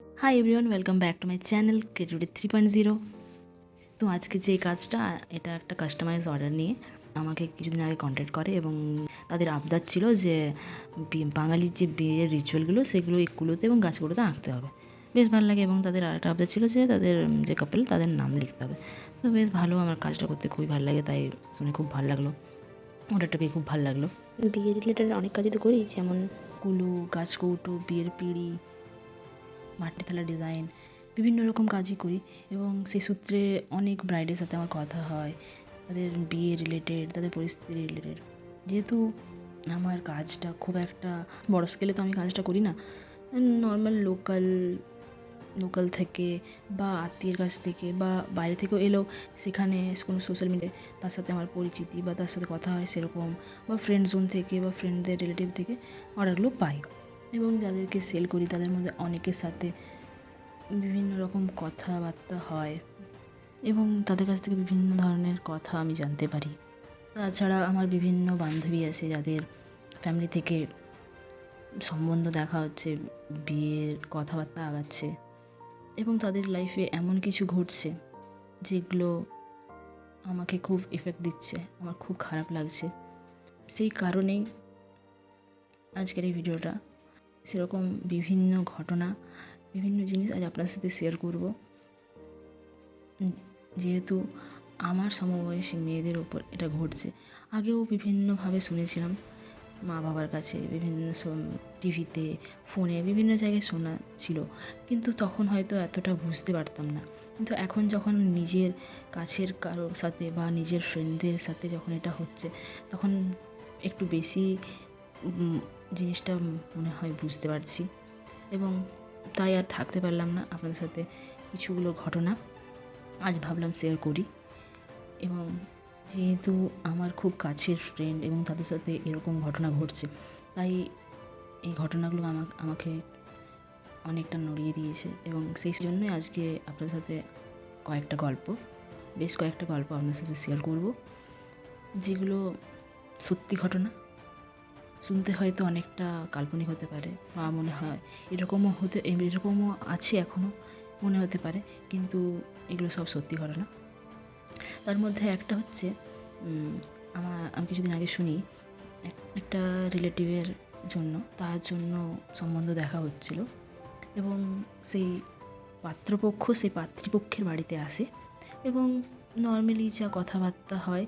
Hi everyone, welcome back to my channel creativity 3.0। তো আজকে যে কাজটা, এটা একটা কাস্টমাইজ অর্ডার নিয়ে আমাকে কিছুদিন আগে কন্ট্যাক্ট করে এবং তাদের আবদার ছিল যে বাঙালির যে বিয়ের রিচুয়ালগুলো সেগুলো এগুলোতে এবং গাছগুলোতে আঁকতে হবে। বেশ ভালো লাগে এবং তাদের আরেকটা আবদার ছিল যে তাদের যে কাপল তাদের নাম লিখতে হবে। তো বেশ ভালো, আমার কাজটা করতে খুবই ভালো লাগে, তাই শুনে খুব ভালো লাগলো, অর্ডারটা পেয়ে খুব ভালো লাগলো। বিয়ে রিলেটেড অনেক কাজই তো করি, যেমন কুলো, গাছকৌটো, বিয়ের পিঁড়ি, মাটির থালা ডিজাইন, বিভিন্ন রকম কাজই করি এবং সেই সূত্রে অনেক ব্রাইডের সাথে আমার কথা হয়, তাদের বিয়ে রিলেটেড, তাদের পরিস্থিতি রিলেটেড। যেহেতু আমার কাজটা খুব একটা বড় স্কেলে তো আমি কাজটা করি না, নর্মাল লোকাল থেকে বা আত্মীয়ের কাছ থেকে বা বাইরে থেকেও এলেও সেখানে কোনো সোশ্যাল মিডিয়ায় তার সাথে আমার পরিচিতি বা তার সাথে কথা হয় সেরকম, বা ফ্রেন্ড জোন থেকে বা ফ্রেন্ডদের রিলেটিভ থেকে অর্ডারগুলো পাই এবং যাদেরকে সেল করি তাদের মধ্যে অনেকের সাথে বিভিন্ন রকম কথাবার্তা হয় এবং তাদের কাছ থেকে বিভিন্ন ধরনের কথা আমি জানতে পারি। তাছাড়া আমার বিভিন্ন বান্ধবী আছে যাদের ফ্যামিলি থেকে সম্বন্ধ দেখা হচ্ছে, বিয়ের কথাবার্তা আগাচ্ছে এবং তাদের লাইফে এমন কিছু ঘটছে যেগুলো আমাকে খুব এফেক্ট দিচ্ছে, আমার খুব খারাপ লাগছে। সেই কারণেই আজকের এই ভিডিওটা, সেরকম বিভিন্ন ঘটনা, বিভিন্ন জিনিস আজ আপনার সাথে শেয়ার করব। যেহেতু আমার সমবয়সী মেয়েদের ওপর এটা ঘটছে, আগেও বিভিন্নভাবে শুনেছিলাম মা বাবার কাছে, বিভিন্ন টিভিতে, ফোনে, বিভিন্ন জায়গায় শোনা ছিল, কিন্তু তখন হয়তো এতটা বুঝতে পারতাম না। কিন্তু এখন যখন নিজের কাছের কারোর সাথে বা নিজের ফ্রেন্ডদের সাথে যখন এটা হচ্ছে, তখন একটু বেশি জিনিসটা মনে হয় বুঝতে পারছি এবং তাই আর থাকতে পারলাম না, আপনাদের সাথে কিছুগুলো ঘটনা আজ ভাবলাম শেয়ার করি। এবং যেহেতু আমার খুব কাছের ফ্রেন্ড এবং তাদের সাথে এরকম ঘটনা ঘটছে, তাই এই ঘটনাগুলো আমাকে অনেকটা নড়িয়ে দিয়েছে এবং সেই জন্যই আজকে আপনাদের সাথে বেশ কয়েকটা গল্প আপনার সাথে শেয়ার করব, যেগুলো সত্যি ঘটনা। শুনতে হয়তো অনেকটা কাল্পনিক হতে পারে বা মনে হয় এরকমও আছে এখনও মনে হতে পারে, কিন্তু এগুলো সব সত্যি ঘটনা। তার মধ্যে একটা হচ্ছে, আমি কিছুদিন আগে শুনি একটা রিলেটিভের জন্য, তার জন্য সম্বন্ধ দেখা হচ্ছিল এবং সেই পাত্রপক্ষ সেই পাত্রীপক্ষের বাড়িতে আসে এবং নর্মালি যা কথাবার্তা হয়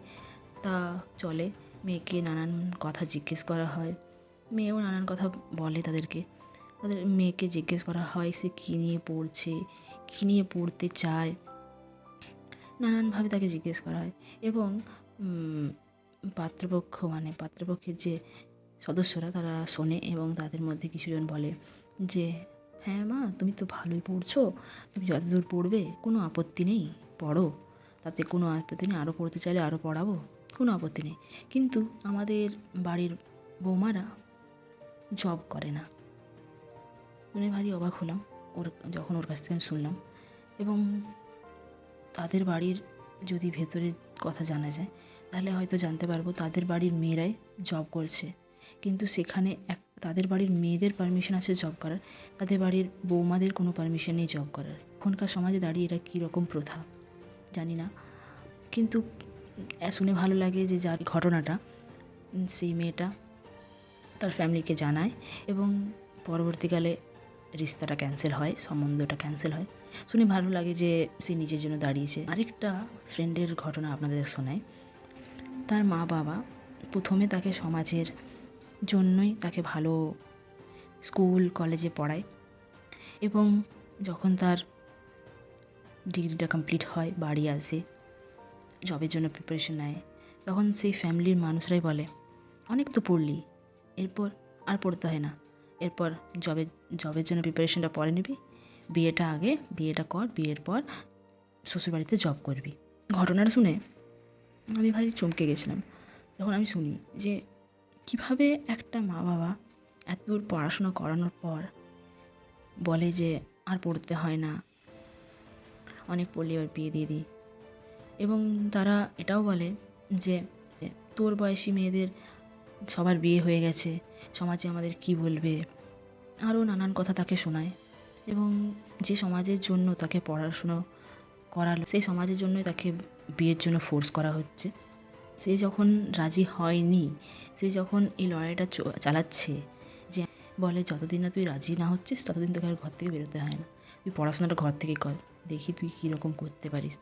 তা চলে। মেয়েকে নানান কথা জিজ্ঞেস করা হয়, মেয়েও নানান কথা বলে তাদের মেয়েকে জিজ্ঞেস করা হয় সে কী নিয়ে পড়ছে, কী নিয়ে পড়তে চায়, নানানভাবে তাকে জিজ্ঞেস করা হয় এবং পাত্রপক্ষের যে সদস্যরা তারা শোনে এবং তাদের মধ্যে কিছুজন বলে যে হ্যাঁ মা, তুমি তো ভালোই পড়ছো, তুমি যতদূর পড়বে কোনো আপত্তি নেই, পড়ো, তাতে কোনো আপত্তি নেই, আরও পড়তে চাইলে আরও পড়াবো, কোনো আপত্তি নেই। কিন্তু আমাদের বাড়ির বৌমারা জব করে না। শুনে ভারী অবাক হলাম যখন ওর কাছ থেকে আমি শুনলাম। এবং তাদের বাড়ির যদি ভেতরের কথা জানা যায় তাহলে হয়তো জানতে পারবো তাদের বাড়ির মেয়েরাই জব করছে, কিন্তু সেখানে তাদের বাড়ির মেয়েদের পারমিশন আছে জব করার, তাদের বাড়ির বৌমাদের কোনো পারমিশন নেই জব করার। এখনকার সমাজে দাঁড়িয়ে এটা কীরকম প্রথা জানি না, কিন্তু শুনে ভালো লাগে যে যার ঘটনাটা, সেই মেয়েটা তার ফ্যামিলিকে জানায় এবং পরবর্তীকালে রিস্তাটা ক্যান্সেল হয়, সম্বন্ধটা ক্যান্সেল হয়। শুনে ভালো লাগে যে সে নিজের জন্য দাঁড়িয়েছে। আরেকটা ফ্রেন্ডের ঘটনা আপনাদের শোনায়। তার মা বাবা প্রথমে তাকে সমাজের জন্যই তাকে ভালো স্কুল কলেজে পড়ায় এবং যখন তার ডিগ্রিটা কমপ্লিট হয়, বাড়ি আসে, জবের জন্য প্রিপারেশন নেয়, তখন সেই ফ্যামিলির মানুষরাই বলে অনেক তো পড়লি, এরপর আর পড়তে হয় না, এরপর জবের জন্য প্রিপারেশনটা পরে নিবি, বিয়েটা কর, বিয়ের পর শ্বশুরবাড়িতে জব করবি। ঘটনাটা শুনে আমি ভারী চমকে গেছিলাম যখন আমি শুনি যে কিভাবে একটা মা বাবা এত দূর পড়াশোনা করানোর পর বলে যে আর পড়তে হয় না, অনেক পড়লে এবার বিয়ে দিয়ে দিই। এবং তারা এটাও বলে যে তোর বয়সী মেয়েদের সবার বিয়ে হয়ে গেছে, সমাজে আমাদের কি বলবে, আরও নানান কথা তাকে শোনায় এবং যে সমাজের জন্য তাকে পড়াশুনো করালো সেই সমাজের জন্যই তাকে বিয়ের জন্য ফোর্স করা হচ্ছে। সে যখন রাজি হয়নি, সে যখন এই লড়াইটা চালাচ্ছে, যে বলে যতদিন না তুই রাজি না হচ্ছিস ততদিন তোকে আর ঘর থেকে বেরোতে হয় না, তুই পড়াশোনাটা ঘর থেকে কর, দেখি তুই কীরকম করতে পারিস।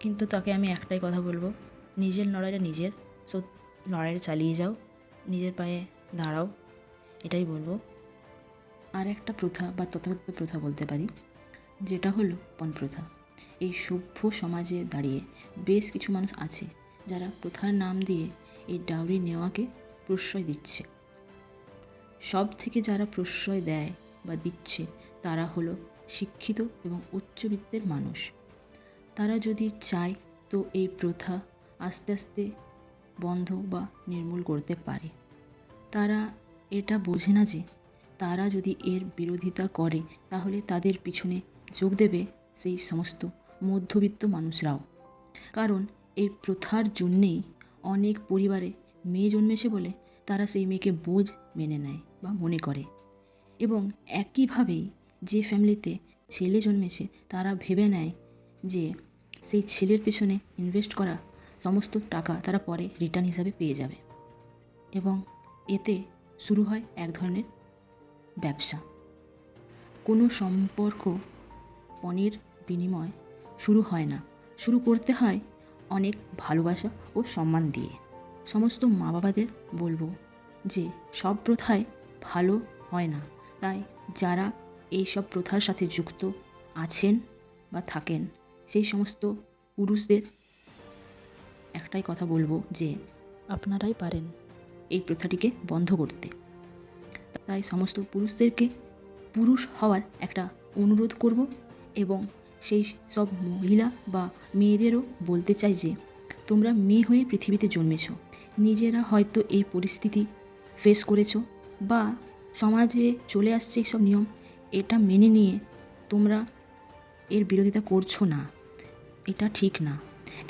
কিন্তু তাকে আমি একটাই কথা বলবো, নিজের লড়াইটা নিজের, সো লড়াইটা চালিয়ে যাও, নিজের পায়ে দাঁড়াও, এটাই বলবো। আর একটা প্রথা বা তথাকথিত প্রথা বলতে পারি, যেটা হলো পণ প্রথা। এই সভ্য সমাজে দাঁড়িয়ে বেশ কিছু মানুষ আছে যারা প্রথার নাম দিয়ে এই ডাউরি নেওয়াকে প্রশ্রয় দিচ্ছে। সব থেকে যারা প্রশ্রয় দেয় বা দিচ্ছে তারা হলো শিক্ষিত এবং উচ্চবিত্তের মানুষ। তারা যদি চায় তো এই প্রথা আস্তে আস্তে বন্ধ বা নির্মূল করতে পারে। তারা এটা বোঝে না যে তারা যদি এর বিরোধিতা করে তাহলে তাদের পিছনে যোগ দেবে সেই সমস্ত মধ্যবিত্ত মানুষরাও। কারণ এই প্রথার জন্যেই অনেক পরিবারে মেয়ে জন্মেছে বলে তারা সেই মেয়েকে বোঝ মেনে নেয় বা মনে করে, এবং একইভাবেই যে ফ্যামিলিতে ছেলে জন্মেছে তারা ভেবে নেয় যে সেই ছেলের পেছনে ইনভেস্ট করা সমস্ত টাকা তারা পরে রিটার্ন হিসাবে পেয়ে যাবে, এবং এতে শুরু হয় এক ধরনের ব্যবসা। কোনো সম্পর্ক পণের বিনিময় শুরু হয় না, শুরু করতে হয় অনেক ভালোবাসা ও সম্মান দিয়ে। সমস্ত মা বাবাদের বলবো যে সব প্রথায় ভালো হয় না, তাই যারা এই সব প্রথার সাথে যুক্ত আছেন বা থাকেন সেই সমস্ত পুরুষদের একটাই কথা বলবো যে আপনারাই পারেন এই প্রথাটিকে বন্ধ করতে। তাই সমস্ত পুরুষদেরকে পুরুষ হওয়ার একটা অনুরোধ করব, এবং সেই সব মহিলা বা মেয়েদেরও বলতে চাই যে তোমরা মেয়ে হয়ে পৃথিবীতে জন্মেছ, নিজেরা হয়তো এই পরিস্থিতি ফেস করেছো বা সমাজে চলে আসছে এইসব নিয়ম, এটা মেনে নিয়ে তোমরা এর বিরোধিতা করছো না, এটা ঠিক না।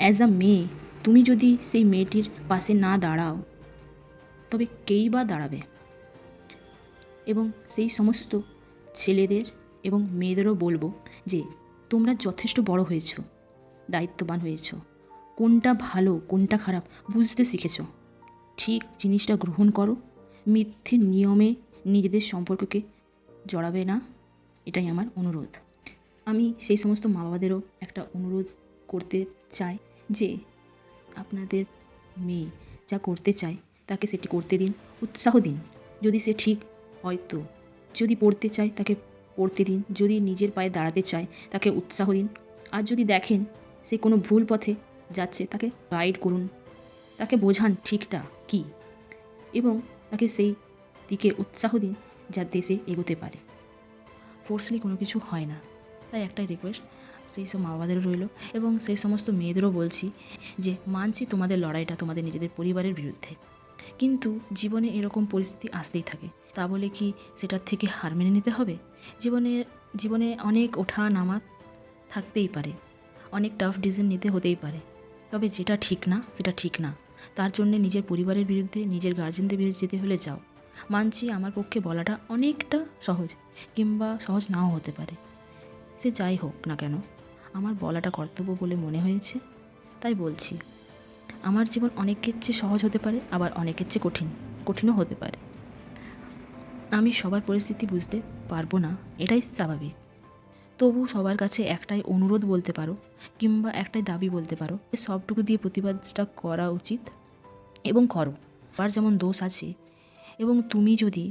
অ্যাজ আ মেয়ে তুমি যদি সেই মেয়েটির পাশে না দাঁড়াও তবে কেই বা দাঁড়াবে? এবং সেই সমস্ত ছেলেদের এবং মেয়েদেরও বলবো যে তোমরা যথেষ্ট বড় হয়েছো, দায়িত্ববান হয়েছো, কোনটা ভালো কোনটা খারাপ বুঝতে শিখেছো, ঠিক জিনিসটা গ্রহণ করো, মিথ্যে নিয়মে নিজেদের সম্পর্ককে জড়াবে না, এটাই আমার অনুরোধ। আমি সেই সমস্ত মা বাবাদেরও একটা অনুরোধ করতে চাই যে আপনাদের মেয়ে যা করতে চায় তাকে সেটি করতে দিন, উৎসাহ দিন। যদি সে ঠিক হয়তো যদি পড়তে চায় তাকে পড়তে দিন, যদি নিজের পায়ে দাঁড়াতে চায় তাকে উৎসাহ দিন। আর যদি দেখেন সে কোনো ভুল পথে যাচ্ছে তাকে গাইড করুন, তাকে বোঝান ঠিকটা কী, এবং তাকে সেই দিকে উৎসাহ দিন যাতে সে এগোতে পারে। ফোর্সলি কোনো কিছু হয় না, তাই একটাই রিকোয়েস্ট সেই সব মা বাবাদেরও রইল, এবং সেই সমস্ত মেয়েদেরও বলছি যে মানছি তোমাদের লড়াইটা তোমাদের নিজেদের পরিবারের বিরুদ্ধে, কিন্তু জীবনে এরকম পরিস্থিতি আসতেই থাকে, তা বলে কি সেটার থেকে হার মেনে নিতে হবে? জীবনে অনেক ওঠা নামা থাকতেই পারে, অনেক টাফ ডিসিশন নিতে হতেই পারে, তবে যেটা ঠিক না সেটা ঠিক না। তার জন্যে নিজের পরিবারের বিরুদ্ধে নিজের গার্জেনদের বিরুদ্ধে যেতে হলে যাও। মানছি আমার পক্ষে বলাটা অনেকটা সহজ, কিংবা সহজ নাও হতে পারে, সে যাই হোক না কেন আমার বলাটা কর্তব্য বলে মনে হয়েছে, তাই বলছি। আমার জীবন অনেকের চেয়ে সহজ হতে পারে, আবার অনেকের চেয়ে কঠিনও হতে পারে। আমি সবার পরিস্থিতি বুঝতে পারবো না, এটাই স্বাভাবিক। তবু সবার কাছে একটাই অনুরোধ বলতে পারো, কিংবা একটাই দাবি বলতে পারো, যে সবটুকু দিয়ে প্রতিবাদটা করা উচিত এবং করো। আর যেমন দোষ আছে, এবং তুমি যদি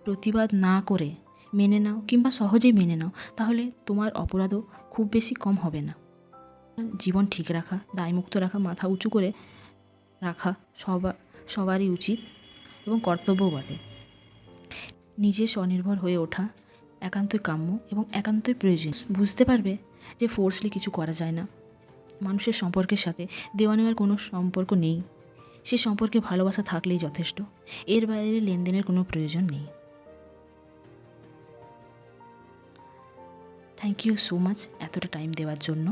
প্রতিবাদ না করে মেনে নাও কিংবা সহজেই মেনে নাও তাহলে তোমার অপরাধও খুব বেশি কম হবে না। জীবন ঠিক রাখা, দায়মুক্ত রাখা, মাথা উঁচু করে রাখা সবারই উচিত এবং কর্তব্যও বটে। নিজে স্বনির্ভর হয়ে ওঠা একান্তই কাম্য এবং একান্তই প্রয়োজন। বুঝতে পারবে যে ফোর্সলি কিছু করা যায় না, মানুষের সম্পর্কের সাথে দেওয়া নেওয়ার কোনো সম্পর্ক নেই, সে সম্পর্কে ভালোবাসা থাকলেই যথেষ্ট, এর বাইরে লেনদেনের কোনো প্রয়োজন নেই। থ্যাংক ইউ সো মাচ এতটা টাইম দেওয়ার জন্য।